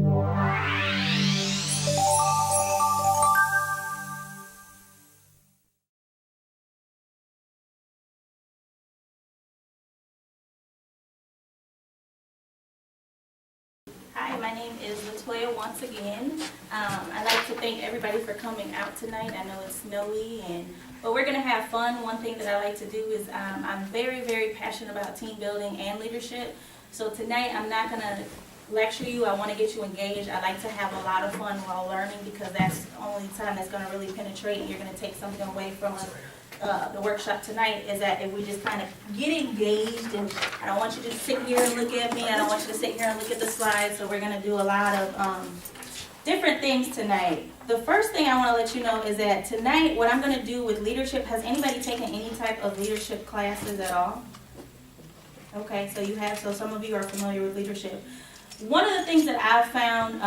Hi, my name is LaToya once again. I'd like to thank everybody for coming out tonight. I know it's snowy, but we're going to have fun. One thing that I like to do is I'm very, very passionate about team building and leadership. So tonight I'm not going to lecture you. I want to get you engaged. I like to have a lot of fun while learning because that's the only time that's going to really penetrate and you're going to take something away from the workshop tonight is that if we just kind of get engaged, and I don't want you to sit here and look at me, I don't want you to sit here and look at the slides, so we're going to do a lot of different things tonight. The first thing I want to let you know is that tonight what I'm going to do with leadership, has anybody taken any type of leadership classes at all? Okay, so you have, so some of you are familiar with leadership. One of the things that I've found,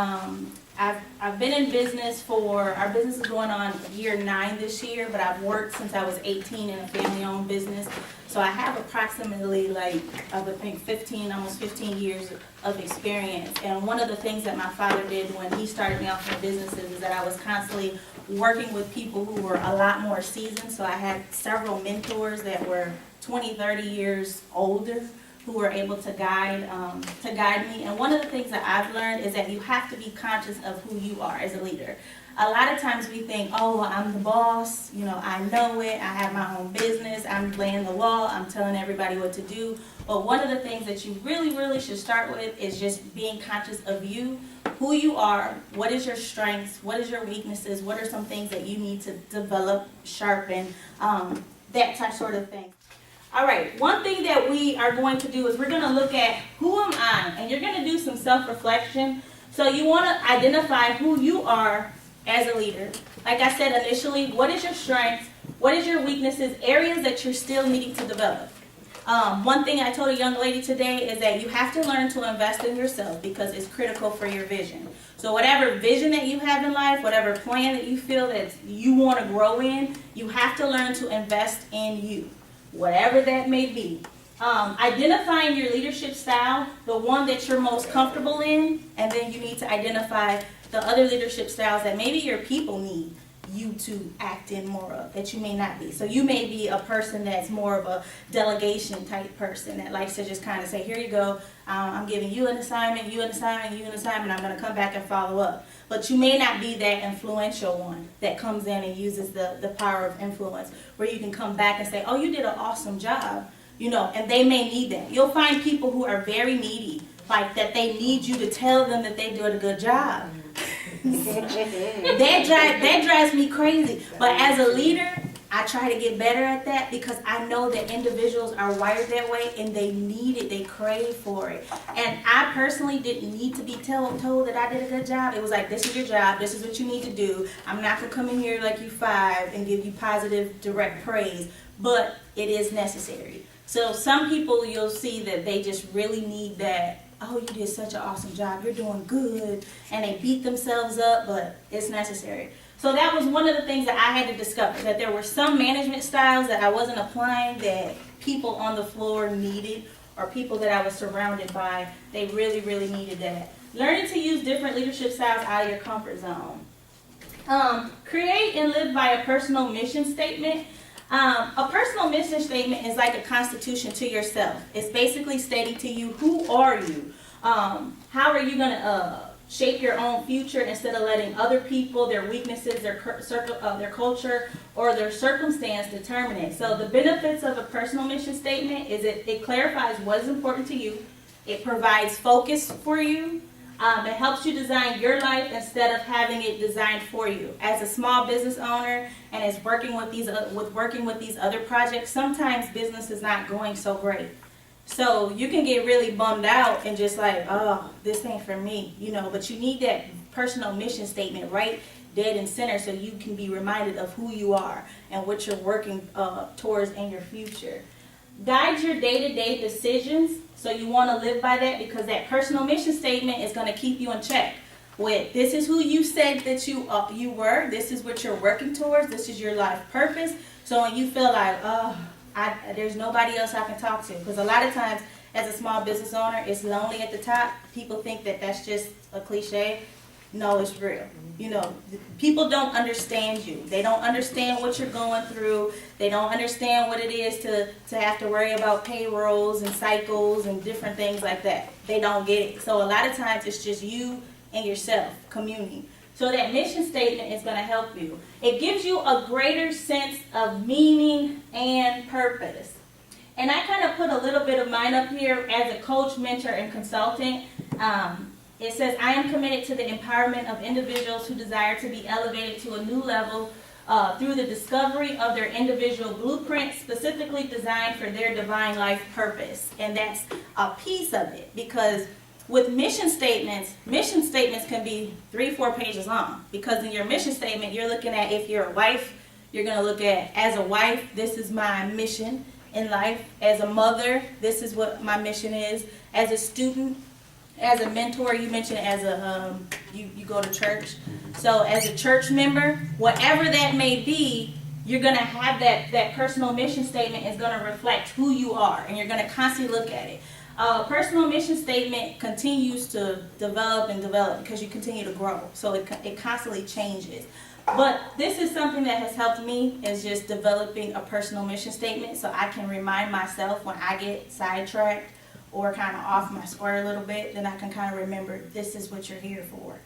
I've been in business our business is going on year 9 this year, but I've worked since I was 18 in a family-owned business. So I have approximately I think almost 15 years of experience. And one of the things that my father did when he started me off in businesses is that I was constantly working with people who were a lot more seasoned. So I had several mentors that were 20, 30 years older, who were able to guide me. And one of the things that I've learned is that you have to be conscious of who you are as a leader. A lot of times we think, oh, well, I'm the boss, I know it, I have my own business, I'm laying the law, I'm telling everybody what to do. But one of the things that you really, really should start with is just being conscious of you, who you are, what is your strengths, what is your weaknesses, what are some things that you need to develop, sharpen, that sort of thing. All right, one thing that we are going to do is we're going to look at who am I, and you're going to do some self-reflection. So you want to identify who you are as a leader. Like I said initially, what is your strengths, what is your weaknesses, areas that you're still needing to develop. One thing I told a young lady today is that you have to learn to invest in yourself because it's critical for your vision. So whatever vision that you have in life, whatever plan that you feel that you want to grow in, you have to learn to invest in you. Whatever that may be. Identifying your leadership style, the one that you're most comfortable in, and then you need to identify the other leadership styles that maybe your people need you to act in more of, that you may not be. So you may be a person that's more of a delegation type person that likes to just kind of say, here you go, I'm giving you an assignment, you an assignment, you an assignment, I'm going to come back and follow up. But you may not be that influential one that comes in and uses the power of influence, where you can come back and say, oh, you did an awesome job, and they may need that. You'll find people who are very needy, like that they need you to tell them that they did a good job. that drives me crazy. But as a leader, I try to get better at that because I know that individuals are wired that way and they need it, they crave for it. And I personally didn't need to be told that I did a good job. It was like, this is your job, this is what you need to do. I'm not going to come in here like you 5 and give you positive, direct praise, but it is necessary. So some people you'll see that they just really need that, oh, you did such an awesome job, you're doing good, and they beat themselves up, but it's necessary. So that was one of the things that I had to discover, that there were some management styles that I wasn't applying that people on the floor needed, or people that I was surrounded by, they really, really needed that. Learning to use different leadership styles out of your comfort zone. Create and live by a personal mission statement. A personal mission statement is like a constitution to yourself. It's basically stating to you, who are you? How are you going to shape your own future instead of letting other people, their weaknesses, their culture, or their circumstance determine it. So the benefits of a personal mission statement is it clarifies what is important to you. It provides focus for you. It helps you design your life instead of having it designed for you. As a small business owner and as working with these other projects, sometimes business is not going so great. So you can get really bummed out and just like, oh, this ain't for me, but you need that personal mission statement right dead and center so you can be reminded of who you are and what you're working towards in your future. Guide your day-to-day decisions. So you want to live by that because that personal mission statement is going to keep you in check. With this is who you said that you were. This is what you're working towards. This is your life purpose. So when you feel like, there's nobody else I can talk to, because a lot of times as a small business owner, it's lonely at the top. People think that that's just a cliche. No, it's real. You know, people don't understand you. They don't understand what you're going through. They don't understand what it is to have to worry about payrolls and cycles and different things like that. They don't get it. So a lot of times it's just you and yourself communing. So that mission statement is going to help you. It gives you a greater sense of meaning and purpose. And I kind of put a little bit of mine up here as a coach, mentor, and consultant. It says, I am committed to the empowerment of individuals who desire to be elevated to a new level through the discovery of their individual blueprint specifically designed for their divine life purpose. And that's a piece of it, because with mission statements can be 3-4 pages long, because in your mission statement, you're looking at, if you're a wife, you're going to look at, as a wife, this is my mission in life. As a mother, this is what my mission is. As a student, as a mentor, you mentioned as a, you go to church. So as a church member, whatever that may be, you're going to have that personal mission statement is going to reflect who you are, and you're going to constantly look at it. Personal mission statement continues to develop and develop because you continue to grow. So it constantly changes. But this is something that has helped me, is just developing a personal mission statement so I can remind myself when I get sidetracked or kind of off my square a little bit, then I can kind of remember this is what you're here for.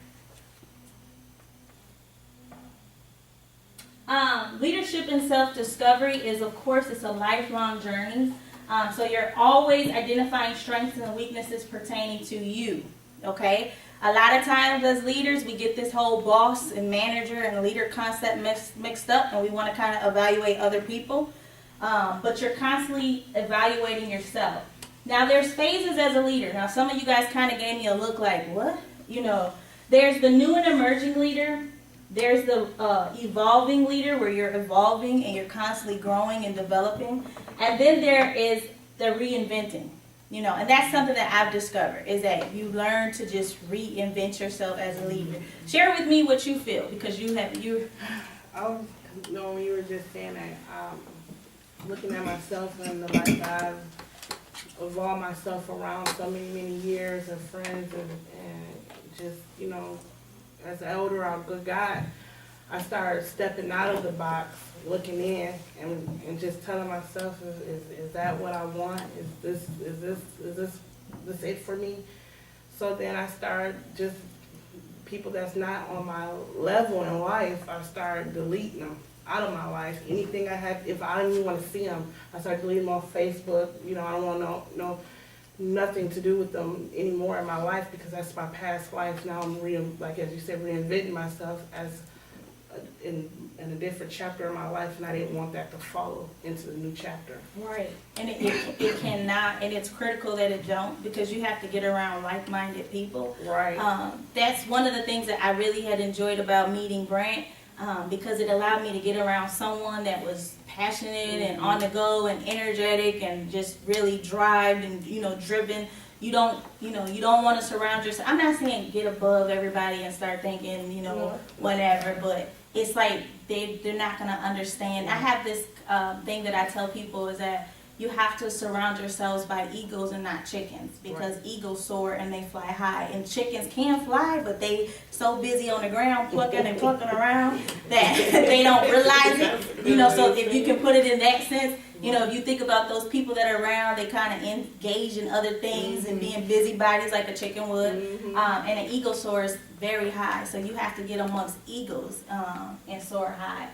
Leadership and self-discovery is, of course, it's a lifelong journey. So you're always identifying strengths and weaknesses pertaining to you, okay? A lot of times as leaders, we get this whole boss and manager and leader concept mixed up, and we want to kind of evaluate other people. But you're constantly evaluating yourself. Now, there's phases as a leader. Now, some of you guys kind of gave me a look like, what? You know, there's the new and emerging leader. There's the evolving leader, where you're evolving and you're constantly growing and developing. And then there is the reinventing, you know, and that's something that I've discovered, is that you learn to just reinvent yourself as a leader. Share with me what you feel, because you. Oh, no, you were just saying that, looking at myself and the life I've evolved myself around so many years of friends and just, you know, as an elder, our good God, I started stepping out of the box, looking in, and just telling myself, is that what I want? Is this it for me? So then I started just people that's not on my level in life, I started deleting them out of my life. Anything I had, if I didn't even want to see them, I started deleting them off Facebook. You know, I don't want nothing to do with them anymore in my life, because that's my past life. Now I'm like as you said, reinventing myself as in a different chapter of my life, and I didn't want that to follow into the new chapter. Right, and it cannot, and it's critical that it don't, because you have to get around like-minded people. Right. That's one of the things that I really had enjoyed about meeting Grant, because it allowed me to get around someone that was passionate and on the go and energetic and just really driven and, you know, driven. You don't want to surround yourself. I'm not saying get above everybody and start thinking, you know, whatever, but it's like they're not going to understand. I have this thing that I tell people, is that you have to surround yourselves by eagles and not chickens, because eagles soar and they fly high, and chickens can fly, but they so busy on the ground plucking and plucking around that they don't realize it. You know, so if you can put it in that sense, you know, if you think about those people that are around, they kind of engage in other things and being busybodies like a chicken would. And an eagle soars very high, so you have to get amongst eagles and soar high.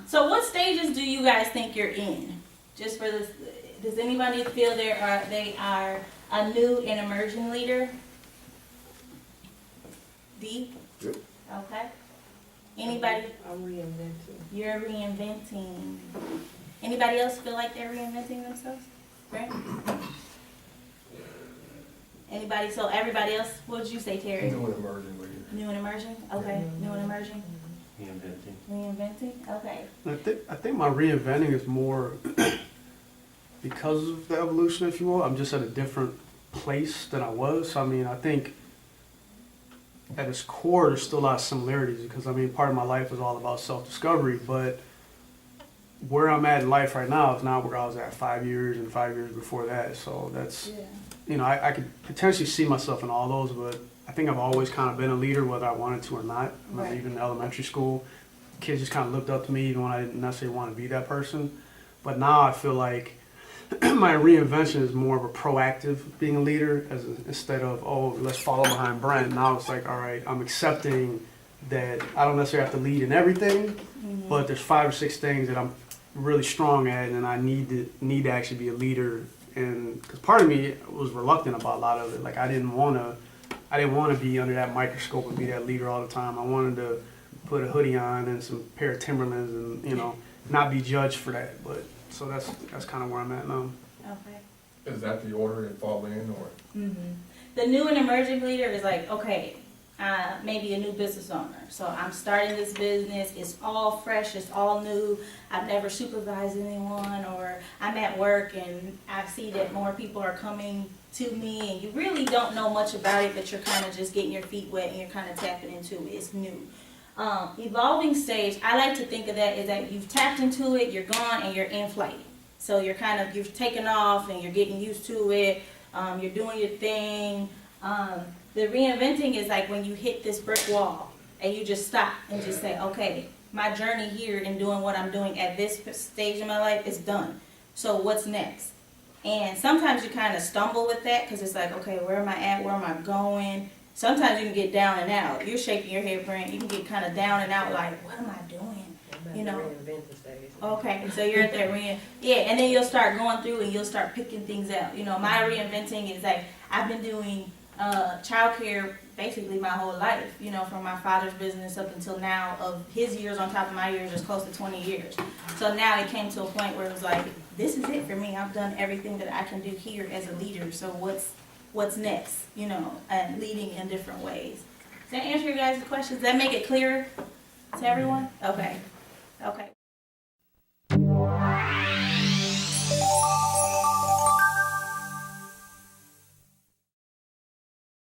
So what stages do you guys think you're in? Just for this, does anybody feel they are a new and emerging leader? D? Yep. Okay. Anybody? I'm reinventing. You're reinventing. Anybody else feel like they're reinventing themselves? Right? Anybody? So everybody else, what did you say, Terry? New and emerging leader. New and emerging? Okay. New and emerging? Reinventing. Reinventing? Okay. I think my reinventing is more because of the evolution, if you will. I'm just at a different place than I was. I mean, I think at its core, there's still a lot of similarities, because I mean, part of my life is all about self-discovery, but where I'm at in life right now is not where I was at 5 years and 5 years before that. So that's, Yeah. you know, I could potentially see myself in all those, but I think I've always kind of been a leader, whether I wanted to or not. I mean, Right. even in elementary school, kids just kind of looked up to me even when I didn't necessarily want to be that person. But now I feel like my reinvention is more of a proactive being a leader instead of, oh, let's follow behind Brent. Now it's like, all right, I'm accepting that I don't necessarily have to lead in everything, but there's 5 or 6 things that I'm really strong at, and I need to actually be a leader. And because part of me was reluctant about a lot of it, like I didn't want to be under that microscope and be that leader all the time. I wanted to put a hoodie on and some pair of Timberlands, and you know, not be judged for that. But so that's kind of where I'm at now. Okay. Is that the order it fall in, or? The new and emerging leader is like, okay, maybe a new business owner. So I'm starting this business. It's all fresh. It's all new. I've never supervised anyone, or I'm at work and I see that more people are coming to me, and you really don't know much about it, but you're kind of just getting your feet wet and you're kind of tapping into it. It's new. Evolving stage, I like to think of that is that you've tapped into it, you're gone, and you're in flight. So you're you've taken off and you're getting used to it. You're doing your thing. The reinventing is like when you hit this brick wall and you just stop and just say, okay, my journey here in doing what I'm doing at this stage in my life is done. So what's next? And sometimes you kind of stumble with that because it's like, okay, where am I at? Where am I going? Sometimes you can get down and out. You're shaking your head, Brent. You can get kind of down and out like, what am I doing? You know? Okay, so you're at that and then you'll start going through and you'll start picking things out. You know, my reinventing is like, I've been doing childcare basically my whole life, you know, from my father's business up until now. Of his years on top of my years is close to 20 years. So now it came to a point where it was like, this is it for me. I've done everything that I can do here as a leader. So what's next, you know, and leading in different ways. Does that answer your guys' questions? Does that make it clearer to everyone? Okay. Okay.